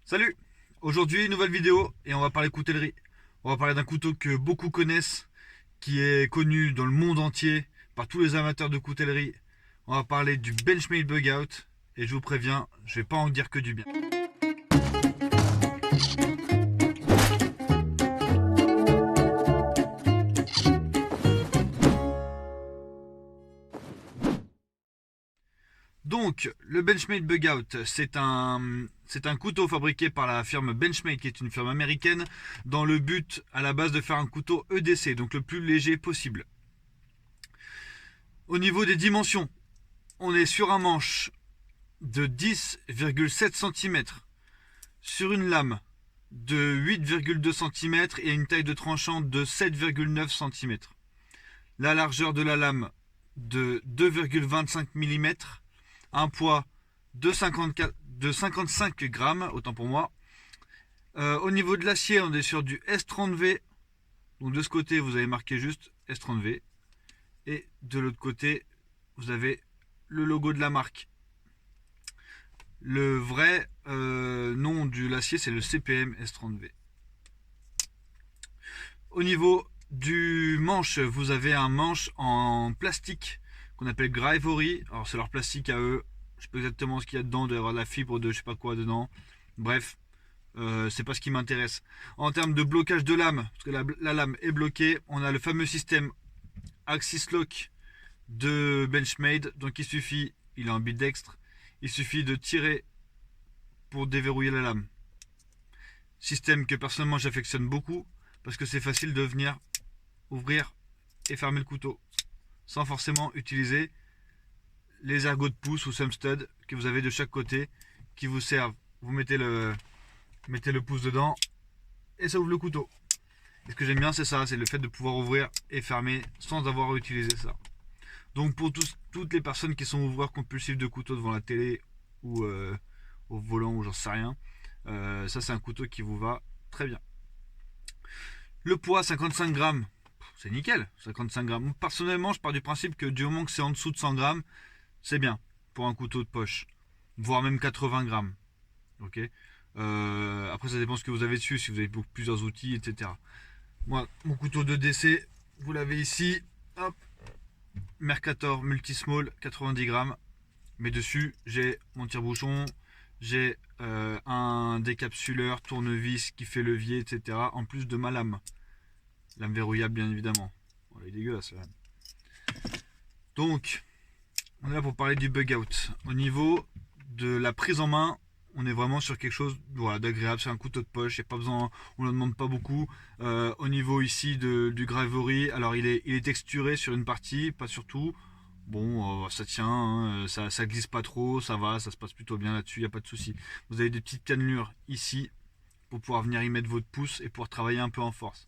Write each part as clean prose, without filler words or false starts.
Salut! Aujourd'hui, nouvelle vidéo et on va parler coutellerie. On va parler d'un couteau que beaucoup connaissent, qui est connu dans le monde entier par tous les amateurs de coutellerie. On va parler du Benchmade Bug Out et je vous préviens, je vais pas en dire que du bien. Donc, le Benchmade Bug Out, c'est un couteau fabriqué par la firme Benchmade, qui est une firme américaine, dans le but à la base de faire un couteau EDC, donc le plus léger possible. Au niveau des dimensions, on est sur un manche de 10,7 cm, sur une lame de 8,2 cm et une taille de tranchant de 7,9 cm. La largeur de la lame de 2,25 mm, un poids de 55 grammes, autant pour moi. Au niveau de l'acier, on est sur du S30V. Donc de ce côté, vous avez marqué juste S30V. Et de l'autre côté, vous avez le logo de la marque. Le vrai nom de l'acier, c'est le CPM S30V. Au niveau du manche, vous avez un manche en plastique qu'on appelle Gryvory. Alors c'est leur plastique à eux. Je sais pas exactement ce qu'il y a dedans, il doit y avoir de la fibre de je sais pas quoi dedans. Bref, c'est pas ce qui m'intéresse. En termes de blocage de lame, parce que la lame est bloquée, on a le fameux système Axis Lock de Benchmade. Donc il est en bidextre, il suffit de tirer pour déverrouiller la lame. Système que personnellement j'affectionne beaucoup parce que c'est facile de venir ouvrir et fermer le couteau sans forcément utiliser les ergots de pouce ou some stud que vous avez de chaque côté qui vous servent. Vous mettez le pouce dedans et ça ouvre le couteau. Et ce que j'aime bien, c'est ça, c'est le fait de pouvoir ouvrir et fermer sans avoir à utiliser ça. Donc pour toutes les personnes qui sont ouvreurs compulsifs de couteaux devant la télé ou au volant ou j'en sais rien, ça c'est un couteau qui vous va très bien. Le poids 55 grammes, c'est nickel, 55 grammes. Personnellement, je pars du principe que du moment que c'est en dessous de 100 grammes, c'est bien pour un couteau de poche, voire même 80 grammes. Ok. Après, ça dépend ce que vous avez dessus, si vous avez plusieurs outils, etc. Moi, mon couteau de DC, vous l'avez ici, hop, Mercator Multismall, 90 grammes. Mais dessus, j'ai mon tire-bouchon, j'ai un décapsuleur, tournevis qui fait levier, etc. En plus de ma lame. Lame verrouillable, bien évidemment. Oh, elle est dégueulasse, la lame. Donc, on est là pour parler du bug out. Au niveau de la prise en main, on est vraiment sur quelque chose voilà, d'agréable. C'est un couteau de poche, y a pas besoin, on ne demande pas beaucoup. Au niveau ici du Gryvory, alors il est texturé sur une partie, pas sur tout. Bon, ça tient, hein, ça glisse pas trop, ça va, ça se passe plutôt bien là-dessus, il n'y a pas de souci. Vous avez des petites cannelures ici pour pouvoir venir y mettre votre pouce et pouvoir travailler un peu en force.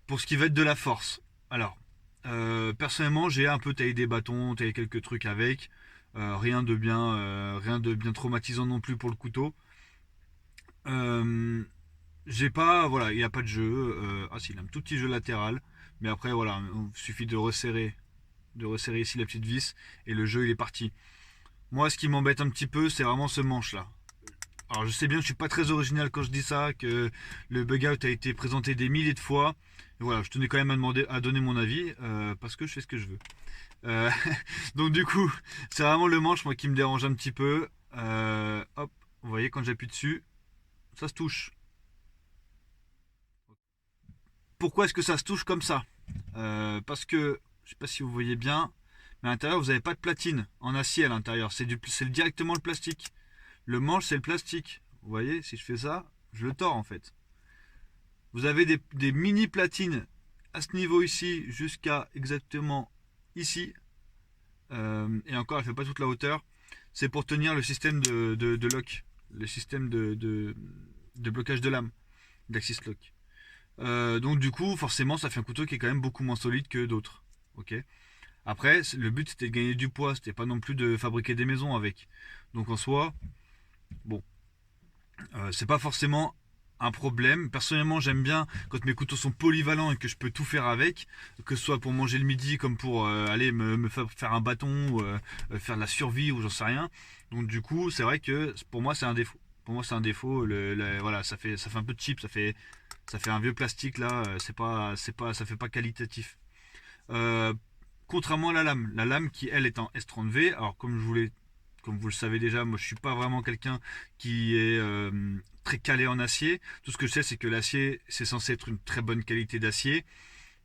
Pour ce qui va être de la force, alors, personnellement, j'ai un peu taillé des bâtons, taillé quelques trucs avec. Rien de bien traumatisant non plus pour le couteau. J'ai pas, voilà, il n'y a pas de jeu. Ah si, il a un tout petit jeu latéral. Mais après, voilà, il suffit de resserrer ici la petite vis et le jeu il est parti. Moi, ce qui m'embête un petit peu, c'est vraiment ce manche là. Alors je sais bien que je suis pas très original quand je dis ça, que le bug out a été présenté des milliers de fois. Et voilà, je tenais quand même à donner mon avis parce que je fais ce que je veux. Euh, donc du coup, c'est vraiment le manche moi qui me dérange un petit peu. Hop, vous voyez quand j'appuie dessus, ça se touche. Pourquoi est-ce que ça se touche comme ça? Parce que je sais pas si vous voyez bien, mais à l'intérieur vous n'avez pas de platine en acier à l'intérieur. C'est directement le plastique. Le manche c'est le plastique. Vous voyez, si je fais ça, je le tords en fait. Vous avez des mini platines à ce niveau ici jusqu'à exactement ici. Et encore, elle fait pas toute la hauteur. C'est pour tenir le système de lock, le système de blocage de lame, d'Axis Lock. Donc du coup, forcément, ça fait un couteau qui est quand même beaucoup moins solide que d'autres. Ok. Après, le but c'était de gagner du poids, c'était pas non plus de fabriquer des maisons avec. Donc en soi, bon, c'est pas forcément un problème. Personnellement, j'aime bien quand mes couteaux sont polyvalents et que je peux tout faire avec, que ce soit pour manger le midi comme pour aller me faire un bâton ou faire de la survie ou j'en sais rien. Donc du coup, c'est vrai que pour moi c'est un défaut. Pour moi, c'est un défaut. Voilà, ça fait un peu cheap, ça fait un vieux plastique là. Ça fait pas qualitatif. Euh, Contrairement à la lame qui elle est en S30V. Alors comme vous le savez déjà, moi je suis pas vraiment quelqu'un qui est très calé en acier. Tout ce que je sais, c'est que l'acier, c'est censé être une très bonne qualité d'acier.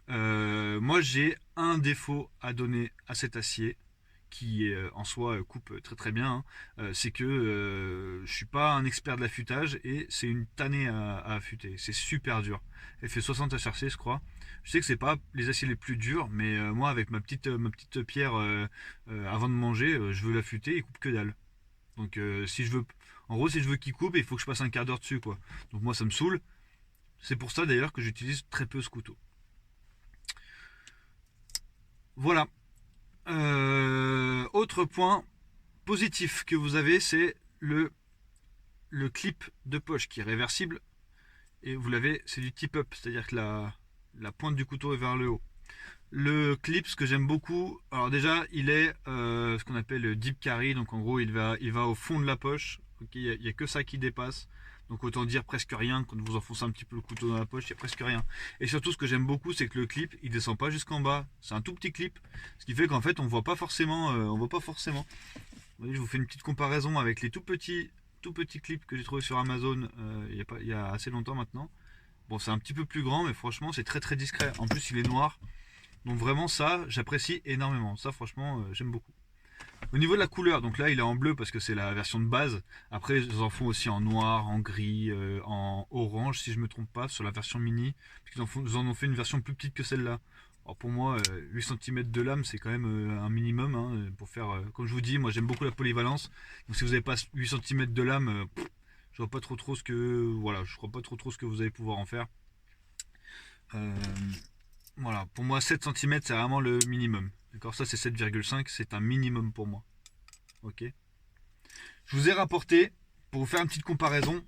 Moi, j'ai un défaut à donner à cet acier qui en soi coupe très très bien. Hein. C'est que je suis pas un expert de l'affûtage et c'est une tannée à affûter. C'est super dur. Elle fait 60 HRC, je crois. Je sais que c'est pas les aciers les plus durs, mais moi avec ma petite pierre avant de manger, je veux l'affûter, il coupe que dalle. Donc si je veux, en gros, si je veux qu'il coupe, il faut que je passe un quart d'heure dessus, quoi. Donc moi, ça me saoule. C'est pour ça d'ailleurs que j'utilise très peu ce couteau. Voilà. Autre point positif que vous avez, c'est le clip de poche qui est réversible. Et vous l'avez, c'est du tip up, c'est-à-dire que la pointe du couteau est vers le haut. Le clip, ce que j'aime beaucoup, alors déjà, il est ce qu'on appelle le deep carry, donc en gros, il va au fond de la poche. Okay, il n'y a que ça qui dépasse. Donc autant dire presque rien. Quand vous enfoncez un petit peu le couteau dans la poche, il n'y a presque rien. Et surtout, ce que j'aime beaucoup, c'est que le clip, il descend pas jusqu'en bas. C'est un tout petit clip, ce qui fait qu'en fait, on voit pas forcément. On voit pas forcément. Vous voyez, je vous fais une petite comparaison avec les tout petits clips que j'ai trouvé sur Amazon il y a assez longtemps maintenant. Bon, c'est un petit peu plus grand, mais franchement, c'est très très discret. En plus, il est noir. Donc vraiment ça, j'apprécie énormément. Ça franchement, j'aime beaucoup. Au niveau de la couleur, donc là il est en bleu parce que c'est la version de base. Après ils en font aussi en noir, en gris, en orange si je me trompe pas sur la version mini. Parce ils en ont fait une version plus petite que celle-là. Alors pour moi 8 cm de lame c'est quand même un minimum hein, pour faire, comme je vous dis, moi j'aime beaucoup la polyvalence. Donc si vous n'avez pas 8 cm de lame, je vois pas trop ce que voilà, je crois pas trop ce que vous allez pouvoir en faire. Euh, Voilà, pour moi 7 cm c'est vraiment le minimum. D'accord, ça c'est 7,5, c'est un minimum pour moi. Ok. Je vous ai rapporté, pour vous faire une petite comparaison,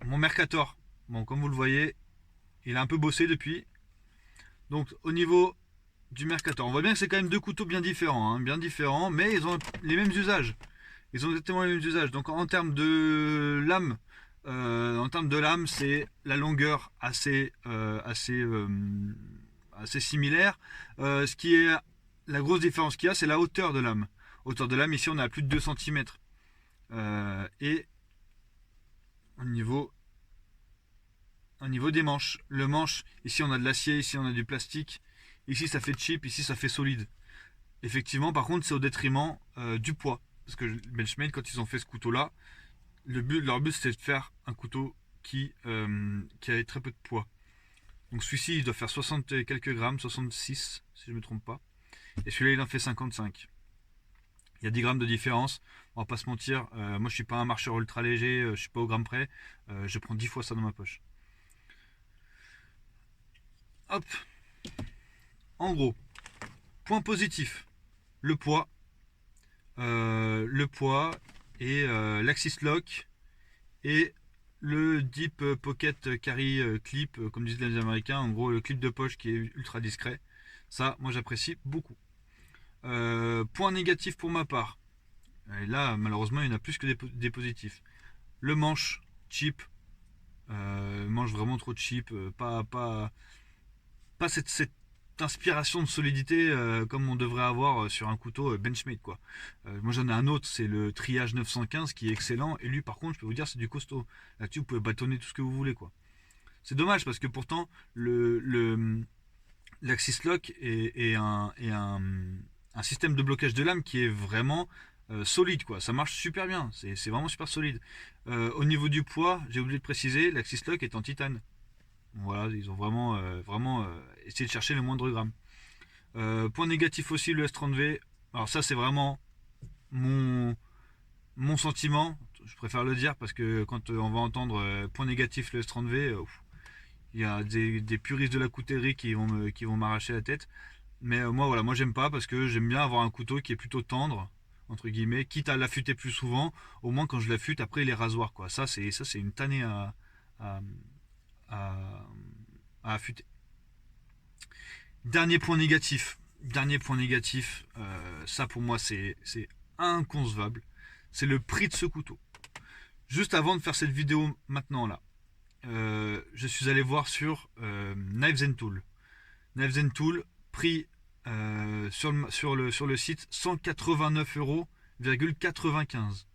mon Mercator. Bon, comme vous le voyez, il a un peu bossé depuis. Donc au niveau du Mercator, on voit bien que c'est quand même deux couteaux bien différents, mais ils ont les mêmes usages. Ils ont exactement les mêmes usages. Donc en termes de lame, c'est la longueur assez similaire. Ce qui est la grosse différence qu'il y a, c'est la hauteur de lame. Hauteur de lame, ici on est à plus de 2 cm. Et au niveau, au niveau des manches, le manche, ici on a de l'acier, ici on a du plastique. Ici ça fait cheap, ici ça fait solide. Effectivement, par contre, c'est au détriment du poids. Parce que Benchmade, quand ils ont fait ce couteau-là, leur but c'était de faire un couteau qui avait très peu de poids. Donc celui-ci il doit faire 60 et quelques grammes, 66 si je ne me trompe pas. Et celui-là il en fait 55. Il y a 10 grammes de différence, on va pas se mentir. Moi je suis pas un marcheur ultra léger, je suis pas au gramme près. Je prends 10 fois ça dans ma poche. Hop, en gros, point positif, le poids. Le poids et l'Axis Lock et le Deep Pocket Carry Clip, comme disent les Américains, en gros le clip de poche qui est ultra discret. Ça, moi j'apprécie beaucoup. Point négatif pour ma part. Et là, malheureusement, il y en a plus que des positifs. Le manche cheap, manche vraiment trop cheap, pas cette inspiration de solidité comme on devrait avoir sur un couteau Benchmade quoi. Moi j'en ai un autre, c'est le Triage 915 qui est excellent et lui par contre je peux vous dire c'est du costaud. Là-dessus vous pouvez bâtonner tout ce que vous voulez quoi. C'est dommage parce que pourtant l'Axis Lock un système de blocage de lame qui est vraiment solide quoi. Ça marche super bien, c'est vraiment super solide. Au niveau du poids, j'ai oublié de préciser, l'Axis Lock est en titane. Voilà, ils ont vraiment essayé de chercher le moindre gramme. Point négatif aussi, le S30V. Alors ça, c'est vraiment mon, mon sentiment. Je préfère le dire parce que quand on va entendre point négatif, le S30V, il y a des puristes de la coutellerie qui vont m'arracher la tête. Mais moi, voilà, moi j'aime pas parce que j'aime bien avoir un couteau qui est plutôt tendre, entre guillemets, quitte à l'affûter plus souvent. Au moins, quand je l'affûte, après, il est rasoir, quoi. Ça, c'est une tannée à, à, à affûter. Dernier point négatif. Ça pour moi c'est inconcevable. c'est le prix de ce couteau. Juste avant de faire cette vidéo maintenant là, je suis allé voir sur Knives and Tool. Knives and Tool, prix sur le site 189,95 €.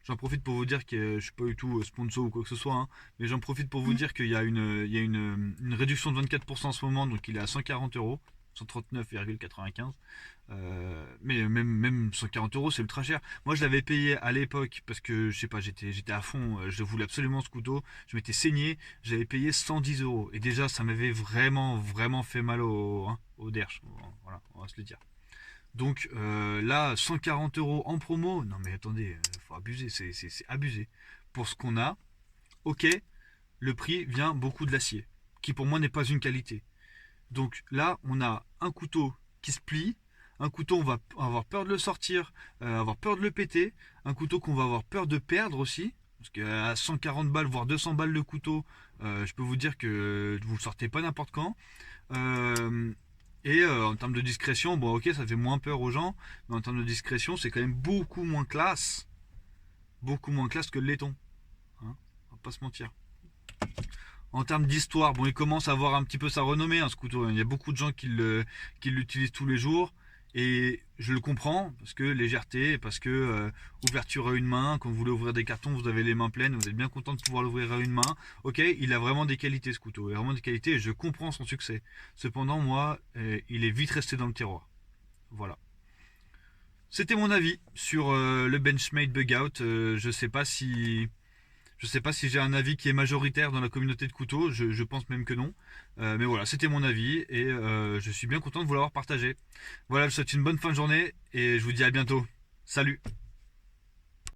J'en profite pour vous dire que je ne suis pas du tout sponsor ou quoi que ce soit, hein, mais j'en profite pour vous dire qu'il y a une réduction de 24% en ce moment, donc il est à 140 €, 139,95 €. Mais même 140 €, c'est ultra cher. Moi, je l'avais payé à l'époque parce que je sais pas, j'étais à fond, je voulais absolument ce couteau, je m'étais saigné, j'avais payé 110 €. Et déjà, ça m'avait vraiment fait mal au derche. Voilà, on va se le dire. Donc là, 140 € en promo, non mais attendez, faut abuser, c'est abusé. Pour ce qu'on a, ok, le prix vient beaucoup de l'acier, qui pour moi n'est pas une qualité. Donc là, on a un couteau qui se plie, un couteau on va avoir peur de le sortir, avoir peur de le péter, un couteau qu'on va avoir peur de perdre aussi, parce qu'à 140 balles, voire 200 balles le couteau, je peux vous dire que vous ne le sortez pas n'importe quand. En termes de discrétion, bon ok, ça fait moins peur aux gens, mais en termes de discrétion, c'est quand même beaucoup moins classe que le laiton. Hein, on va pas se mentir. En termes d'histoire, bon, il commence à avoir un petit peu sa renommée, hein, ce couteau. Il y a beaucoup de gens qui l'utilisent tous les jours. Et je le comprends, parce que légèreté, parce que ouverture à une main, quand vous voulez ouvrir des cartons, vous avez les mains pleines, vous êtes bien content de pouvoir l'ouvrir à une main. Ok, il a vraiment des qualités ce couteau, il a vraiment des qualités et je comprends son succès. Cependant, moi, il est vite resté dans le tiroir. Voilà. C'était mon avis sur le Benchmade Bug Out. Je sais pas si j'ai un avis qui est majoritaire dans la communauté de couteaux, je pense même que non. Mais voilà, c'était mon avis et je suis bien content de vous l'avoir partagé. Voilà, je vous souhaite une bonne fin de journée et je vous dis à bientôt. Salut!